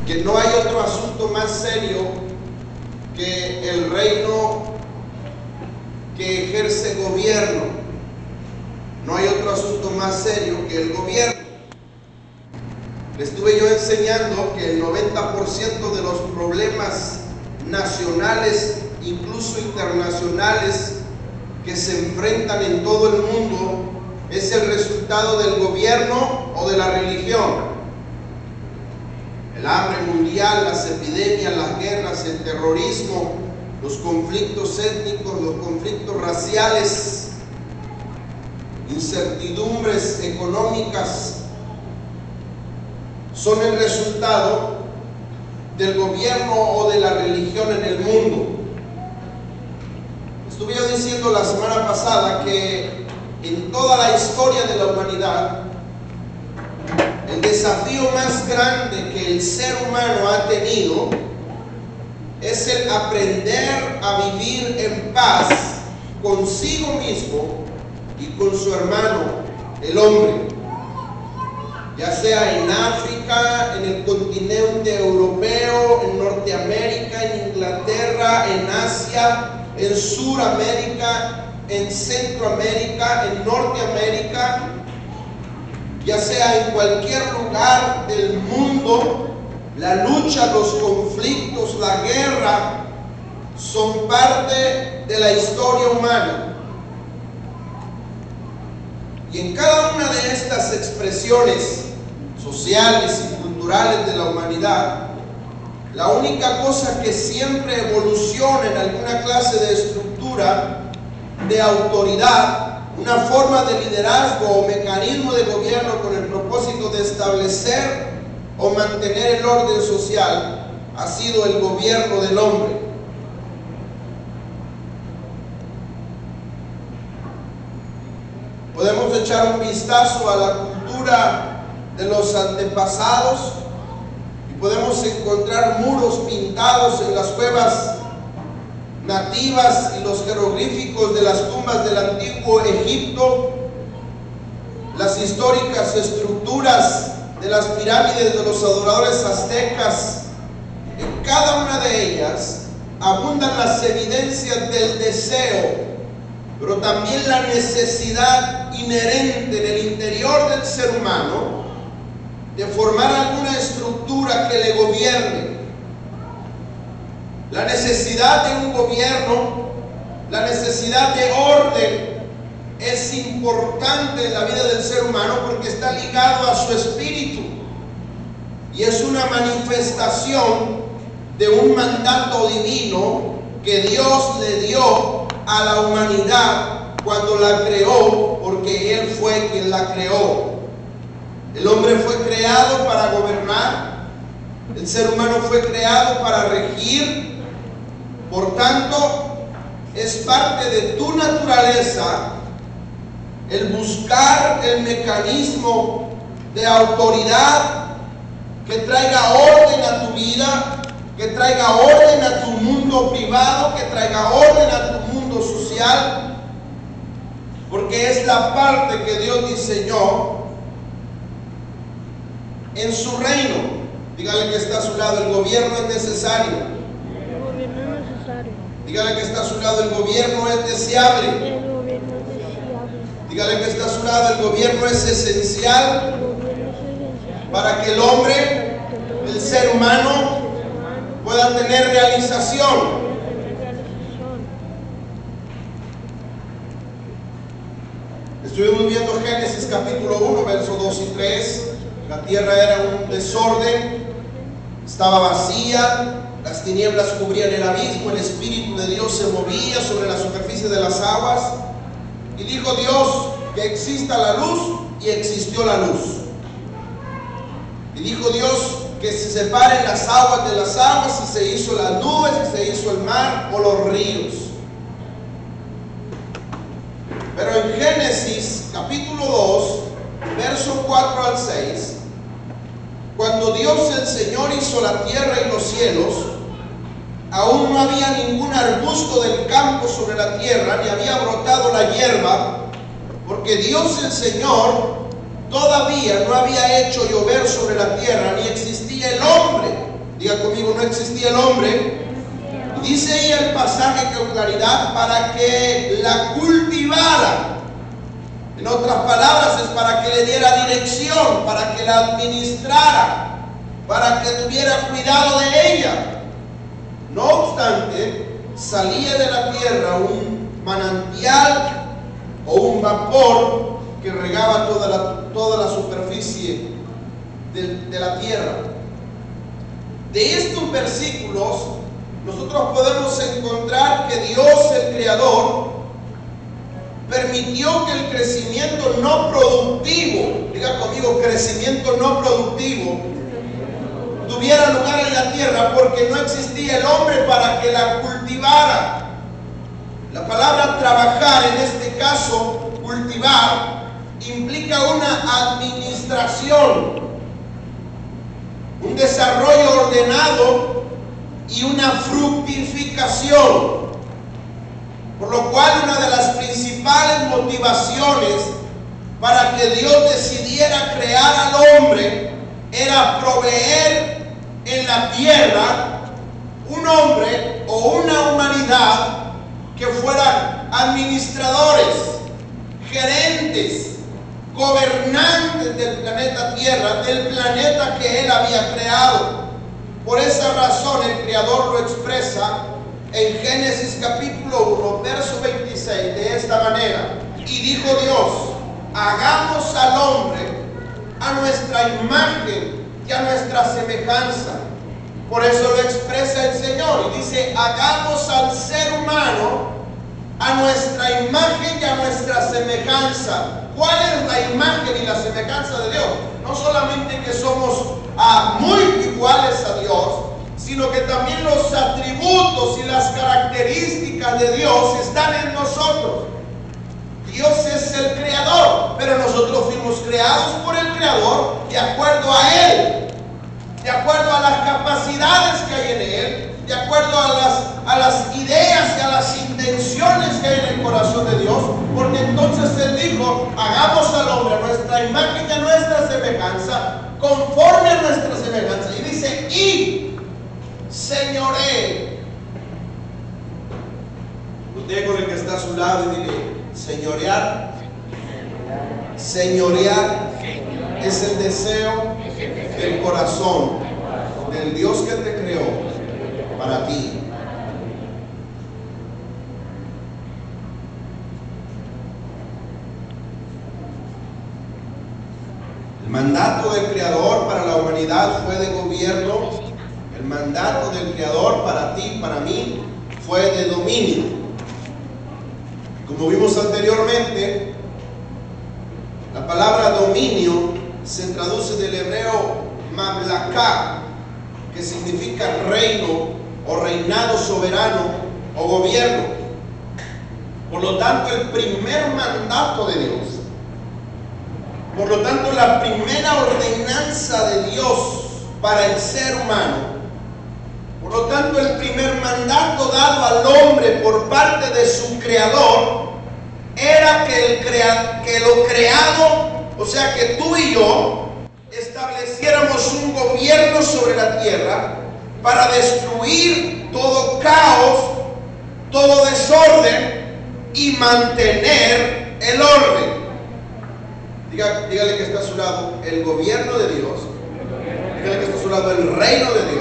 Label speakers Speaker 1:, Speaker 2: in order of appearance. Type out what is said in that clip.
Speaker 1: que no hay otro asunto más serio que el reino que ejerce gobierno. No hay otro asunto más serio que el gobierno. Le estuve yo enseñando que el 90% de los problemas nacionales, incluso internacionales, que se enfrentan en todo el mundo, es el resultado del gobierno o de la religión. El hambre mundial, las epidemias, las guerras, el terrorismo, los conflictos étnicos, los conflictos raciales, incertidumbres económicas, son el resultado del gobierno o de la religión en el mundo. Estuve yo diciendo la semana pasada que en toda la historia de la humanidad, el desafío más grande que el ser humano ha tenido es el aprender a vivir en paz consigo mismo y con su hermano, el hombre. Ya sea en África, en el continente europeo, en Norteamérica, en Inglaterra, en Asia, en Suramérica, en Centroamérica, en Norteamérica, ya sea en cualquier lugar del mundo, la lucha, los conflictos, la guerra son parte de la historia humana. Y en cada una de estas expresiones sociales y culturales de la humanidad, la única cosa que siempre evoluciona en alguna clase de estructura, de autoridad, una forma de liderazgo o mecanismo de gobierno con el propósito de establecer o mantener el orden social, ha sido el gobierno del hombre. Podemos echar un vistazo a la cultura de los antepasados y podemos encontrar muros pintados en las cuevas nativas y los jeroglíficos de las tumbas del antiguo Egipto, las históricas estructuras de las pirámides de los adoradores aztecas. En cada una de ellas abundan las evidencias del deseo, pero también la necesidad inherente en el interior del ser humano de formar alguna estructura que le gobierne. La necesidad de un gobierno, la necesidad de orden es importante en la vida del ser humano porque está ligado a su espíritu y es una manifestación de un mandato divino que Dios le dio a la humanidad cuando la creó, porque Él fue quien la creó. El hombre fue creado para gobernar, el ser humano fue creado para regir. Por tanto, es parte de tu naturaleza el buscar el mecanismo de autoridad que traiga orden a tu vida, que traiga orden a tu mundo privado, que traiga orden a tu mundo social, porque es la parte que Dios diseñó en su reino. Dígale que está a su lado, el gobierno es necesario.
Speaker 2: El gobierno es necesario.
Speaker 1: Dígale que está a su lado, el gobierno es deseable.
Speaker 2: El gobierno es deseable.
Speaker 1: Dígale que está a su lado, el gobierno es esencial
Speaker 2: El gobierno es esencial
Speaker 1: para que el hombre, el ser humano, pueda tener realización. Estuvimos viendo Génesis capítulo 1, versos 2 y 3. La tierra era un desorden, estaba vacía, las tinieblas cubrían el abismo, el Espíritu de Dios se movía sobre la superficie de las aguas. Y dijo Dios que exista la luz, y existió la luz. Y dijo Dios que se separen las aguas de las aguas, y se hizo las nubes, y se hizo el mar o los ríos. Pero en Génesis capítulo 2, verso 4 al 6, cuando Dios el Señor hizo la tierra y los cielos, aún no había ningún arbusto del campo sobre la tierra, ni había brotado la hierba, porque Dios el Señor todavía no había hecho llover sobre la tierra, ni existía el hombre Diga conmigo, no existía el hombre. Y dice ahí el pasaje con claridad, para que la cultivara. En otras palabras, es para que le diera dirección, para que la administrara, para que tuviera cuidado de ella. No obstante, salía de la tierra un manantial o un vapor que regaba toda la superficie de la tierra. De estos versículos nosotros podemos encontrar que Dios, el Creador, permitió que el crecimiento no productivo, diga conmigo, crecimiento no productivo, tuviera lugar en la tierra, porque no existía el hombre para que la cultivara. La palabra trabajar, en este caso cultivar, implica una administración, un desarrollo ordenado y una fructificación. Por lo cual, una de las principales motivaciones para que Dios decidiera crear al hombre era proveer en la tierra un hombre o una humanidad que fueran administradores, gerentes, gobernantes del planeta Tierra, del planeta que Él había creado. Por esa razón el Creador lo expresa en Génesis capítulo 1, verso 26, de esta manera: y dijo Dios, hagamos al hombre a nuestra imagen y a nuestra semejanza. Por eso lo expresa el Señor y dice, hagamos al ser humano a nuestra imagen y a nuestra semejanza. ¿Cuál es la imagen y la semejanza de Dios? No solamente que somos muy iguales a Dios, sino que también los atributos y las características de Dios están en nosotros. Dios es el Creador, pero nosotros fuimos creados por el Creador de acuerdo a Él, de acuerdo a las capacidades que hay en Él, de acuerdo a las ideas y a las intenciones que hay en el corazón de Dios, porque entonces Él dijo, hagamos al hombre a nuestra imagen y a nuestra semejanza, conforme a nuestra semejanza. Y dice, y señoree. Usted con el que está a su lado y dile, señorear. Señorear es el deseo del corazón del Dios que te creó para ti. El mandato del Creador para la humanidad fue de gobierno. El mandato del Creador para ti, para mí, fue de dominio. Como vimos anteriormente, la palabra dominio se traduce del hebreo mamlaká, que significa reino o reinado soberano o gobierno. Por lo tanto, el primer mandato de Dios, por lo tanto, la primera ordenanza de Dios para el ser humano, por lo tanto, el primer mandato dado al hombre por parte de su Creador era que lo creado, o sea que tú y yo estableciéramos un gobierno sobre la tierra para destruir todo caos, todo desorden y mantener el orden. Dígale que está a su lado el gobierno de Dios. Dígale que está a su lado el reino de Dios.